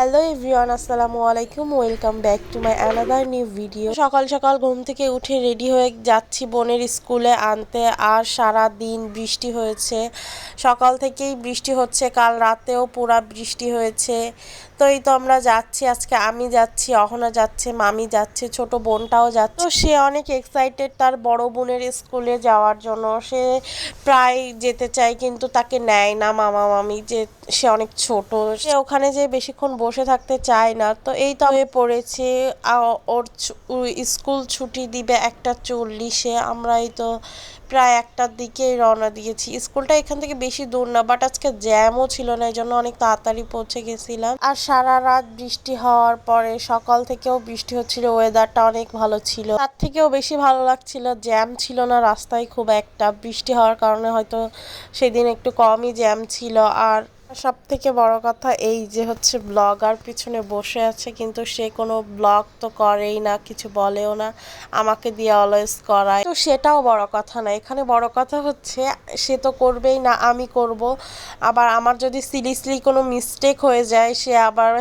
Hello everyone, আসসালামু আলাইকুম। Welcome back to my another new video. সকাল সকাল ঘুম থেকে উঠে রেডি হয়ে যাচ্ছি বোনের স্কুলে আনতে। আর সারা দিন বৃষ্টি হয়েছে, সকাল থেকেই বৃষ্টি হচ্ছে, কাল রাতেও পুরা বৃষ্টি হয়েছে। তো এই তো আমরা যাচ্ছি, আজকে আমি যাচ্ছি, অহনা যাচ্ছে, মামি যাচ্ছে, ছোট বোনটাও যাচ্ছে। তো সে অনেক এক্সাইটেড তার বড় বোনের স্কুলে যাওয়ার জন্য। সে প্রায় যেতে চায় কিন্তু তাকে নেয় না মামা মামি, যে সে অনেক ছোট, সে ওখানে যে বেশিক্ষণ বসে থাকতে চায় না। তো এই তো হয়ে পড়েছে, ওর স্কুল ছুটি দিবে 1টা 40-এ। আমরা এই তো প্রায় 1টার দিকেই রওনা দিয়েছি। স্কুলটা এখান থেকে বেশি দূর না, বাট আজকে জ্যামও ছিল না, এই জন্য অনেক তাড়াতাড়ি পৌঁছে গেছিলাম। আর সারা রাত বৃষ্টি হওয়ার পরে সকাল থেকেও বৃষ্টি হচ্ছিল, ওয়েদারটা অনেক ভালো ছিল। তার থেকেও বেশি ভালো লাগছিল, জ্যাম ছিল না রাস্তায় খুব একটা। বৃষ্টি হওয়ার কারণে হয়তো সেদিন একটু কমই জ্যাম ছিল। আর সব থেকে বড় কথা এই যে হচ্ছে ব্লগার পিছনে বসে আছে, কিন্তু সে কোনো ব্লগ তো করেই না, কিছু বলেও না, আমাকে দিয়ে অলওয়েজ করায়। তো সেটাও বড় কথা না, এখানে বড় কথা হচ্ছে সে তো করবেই না, আমি করব। আবার আমার যদি সিরিয়াসলি কোনো মিস্টেক হয়ে যায়, সে আবার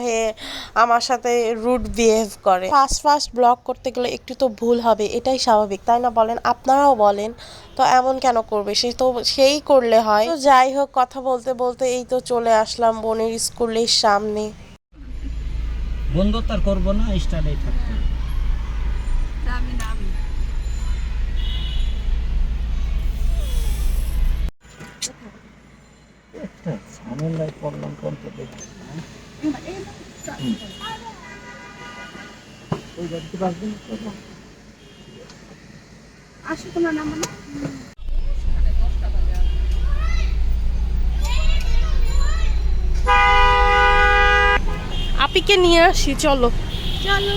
আমার সাথে রুড বিহেভ করে। ফার্স্ট ফার্স্ট ব্লগ করতে গেলে একটু তো ভুল হবে, এটাই স্বাভাবিক, তাই না বলেন? আপনারাও বলেন। তো এমন কেন করবে? সেই করলে হয়। তো যাই হোক, কথা বলতে বলতে এই তো চলে আসলাম বোনের স্কুলের সামনে। বন্ধুত্ব আর করবো না, স্টার্টেই থাকতে একটা ঝামেলায় পড়লাম কোন তো দেখি ওই গাড়িতে বাসবেন আসো তোমার নাম না আপিকে নিয়ে আসি, চলো চলো।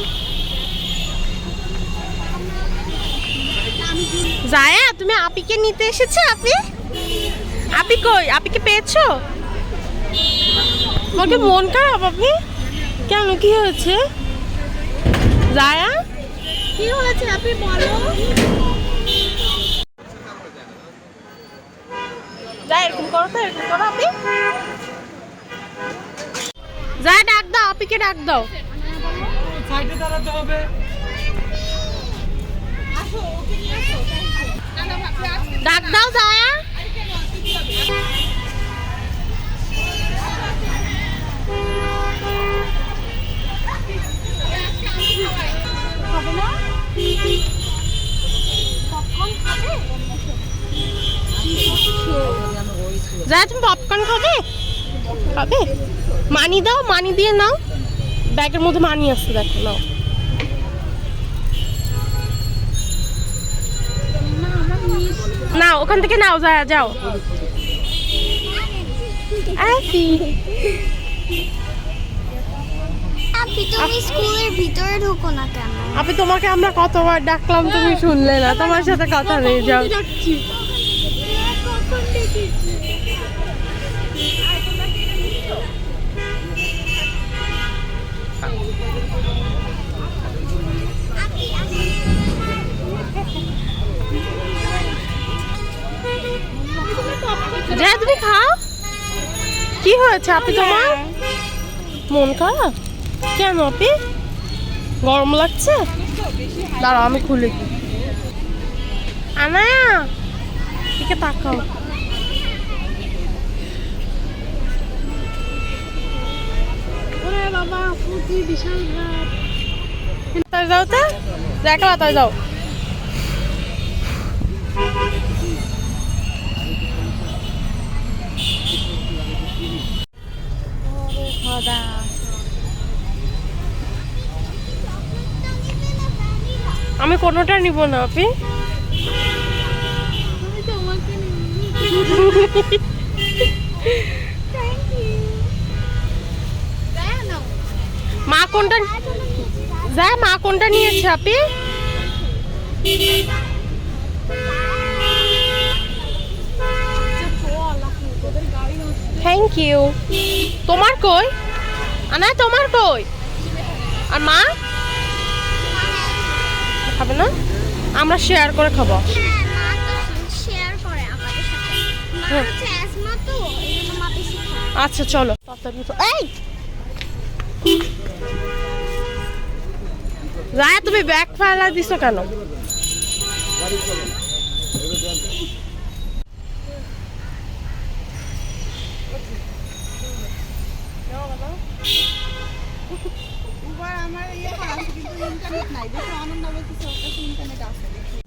জায়া, তুমি আপিকে নিতে এসেছো? আপি কই? আপিকে পেয়েছো? তোমাকে মন খারাপ আপনি? কেন, কি হয়েছে জায়া? কি হয়েছে আপনি বলো। যাই, এরকম করো তো, এরকম করো আপনি। যাই, ডাক দাও, আপিকে ডাক দাও। সাইডে দাঁড়াতে হবে। ডাক দাও জায়া। যাই, তুমি পপকর্ন খাবে? খাবে? মানি দাও, মানি দিয়ে নাও, ব্যাগের মধ্যে মানি আছে, দেখো নাও। না, ওখান থেকে নাও, যায় যাও। আপি তুমি স্কুলের ভিতরে ঢুকো না কেন? আপনি, তোমাকে আমরা কতবার ডাকলাম, তুমি শুনলে না, তোমার সাথে কথা নেই, যাও। যা, তুমি খাও। কি হয়েছে আপনি, তোমার মন খারাপ কেন আপনি? গরম লাগছে? দাঁড়াও, আমি খুলে দিই। আনায়া, দিকে তাকাও। ওরে বাবা, ফুটি বিশাল রাত। তাই যাও, তো দেখলা, তাই যাও। আমি কোনোটা নিব না আপনি। মা কোনটা? যায়, মা কোনটা নিয়েছে আপনি? Thank you. তোমার কই আনা? তোমার কই? আর মা খাবে না? আমরা শেয়ার করে খাবো। আচ্ছা চলো, এই রায়া তুমি ব্যাগ ফেলা দিছো কেন? আমার ইয়ে করা আছে কিন্তু ইন্টারনেট নাই, দেখো আনন্দ বলতেছে ওর কাছে ইন্টারনেট আছে দেখি।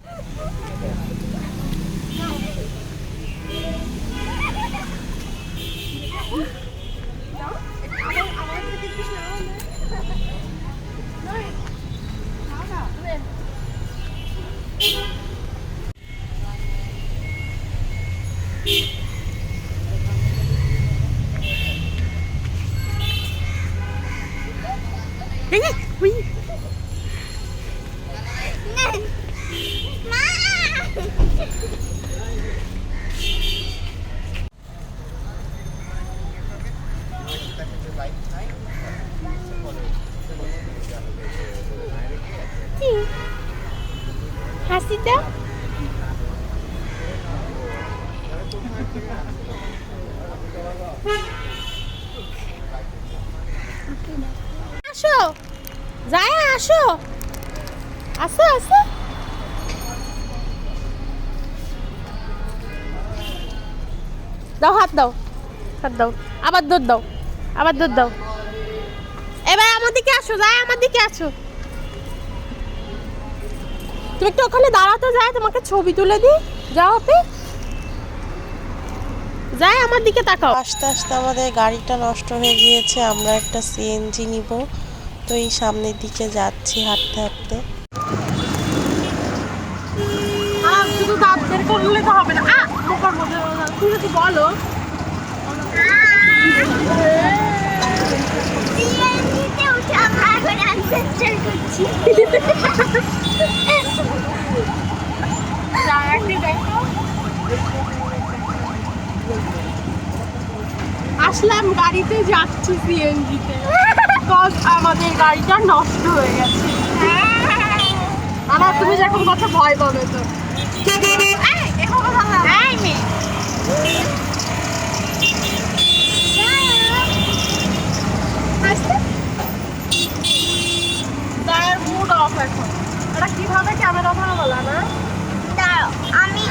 হাসি দাও। আসো যায়, আসো আসো আসো। দাও হাত দাও, হাত দাও, আবার দুধ দাও, আবার দুধ দাও। এবার আমার দিকে আসো, যায় আমার দিকে আসো। তুমি একটু ওখানে দাঁড়াতে, যায় তোমাকে ছবি তুলে দিই। যাও আপনি, যায় আমার দিকে তাকাও। আস্তে আস্তে আমাদের গাড়িটা নষ্ট হয়ে গিয়েছে, আমরা একটা সিএনজি নিব, তো এই সামনের দিকে যাচ্ছি হাঁটতে হাঁটতে। শুধু দাঁত বের করলে তো হবে না, তুমি যদি বলো। সিএনজিতে উঠে আমরা এখন অ্যাডভেঞ্চার করছি। আসলাম গাড়িতে, যাচ্ছি সিএনজিতে, আমাদের গাড়িটা নষ্ট হয়ে গেছে। আমার তুমি যখন কথা ভয় পাবে তো। মুড অফ এখন, এটা কিভাবে ক্যামেরা ধরা বলা না। দাঁড়াও, আমি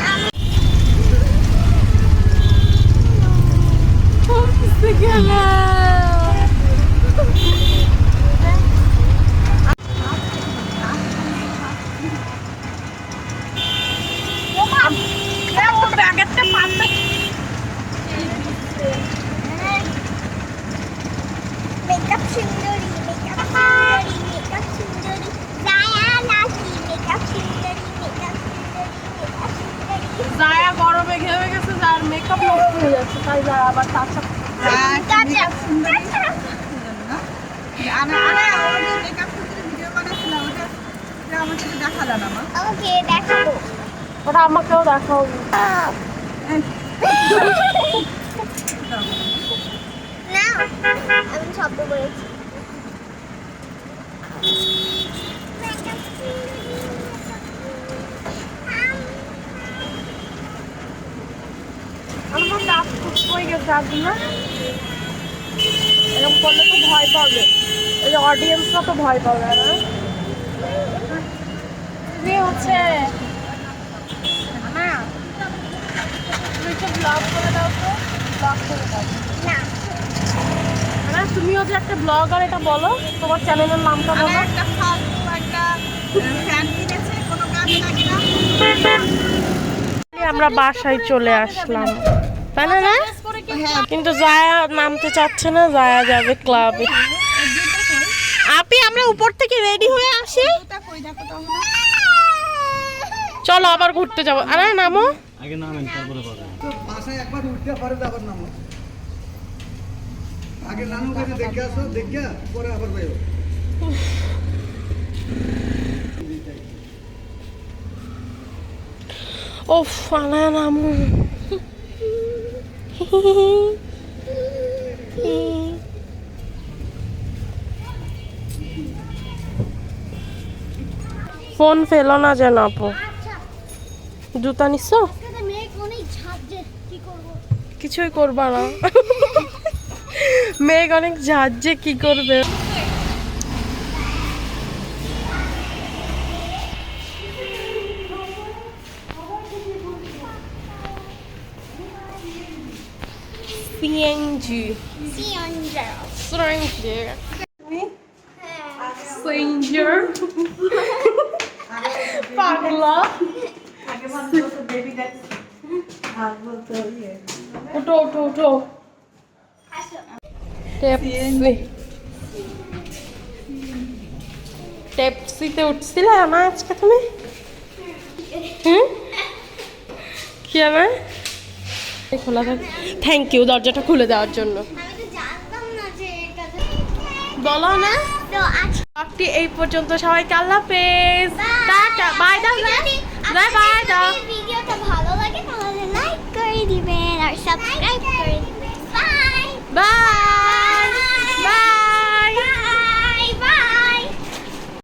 মেকআপ সুন্দরী, মেকআপ সুন্দরী, মেকআপ সুন্দরী, জায়া নাকি মেকআপ সুন্দরী, মেকআপ সুন্দরী, মেকআপ সুন্দরী। জায়া গরমে ঘেমে গেছে, যার মেকআপ নষ্ট হয়ে যাচ্ছে, তাই যারা আবার টাচা। কাঁচা, ওকে দেখাবো। ওটা আমাকেও দেখাও। না আমি শব্দ করেছি। আমার দাঁত খুব হয়ে গেছে, আর না এরকম করলে তো ভয় পাবে, এই যে অডিয়েন্সরা তো ভয় পাবে না। কি হচ্ছে না, তুমি একটু ব্লগ করে দাও তো, ব্লগ করে দাও না না। তুমিও যে একটা ব্লগার, এটা বলো, তোমার চ্যানেলের নামটা বলো। একটা ফালতু একটা ফ্যান কিনেছে, কোনো কাজে লাগে না। আমরা বাসায় চলে আসলাম, তাই না না? কিন্তু জায়া নামতে চাচ্ছে না, জায়া যাবে ক্লাবে। আপি আমরা উপর থেকে রেডি হয়ে আসি, ওটা কই দেখো তো। চলো আবার ঘুরতে যাবো। আরে নামো, আগে নামেন তারপরে পাবেন। বাসায় একবার উঠতে পরে আবার নামো। আগে নানু কাছে দেখে আসো, দেখে পরে আবার বাইরো। ও ফানা নামো। ফোন ফেলো না যেন আপু। জুতা নিছো? মেঘ অনেক ঝাঁঝে, কি করবো? কিছুই করবা না। মেঘ অনেক ঝাঁঝে, কি করবে? সিএনজি স্ট্রেঞ্জার স্ট্রেঞ্জার পাগলা উঠো উঠো উঠো ট্যাক্সিতে উঠছিলে না আজকে তুমি? হুম কি আমার খোলা থাকে। থ্যাংক ইউ দরজাটা খুলে দেওয়ার জন্য। আমি তো জানতাম না যে এটা বলো না তো আজ ব্লগটি এই পর্যন্ত, সবাইকে আল্লাহ হাফেজ, টাটা বাই দাও, বাই বাই দাও। ভিডিওটা ভালো লাগে তাহলে লাইক করে দিবেন আর সাবস্ক্রাইব করে দিবেন বাই বাই।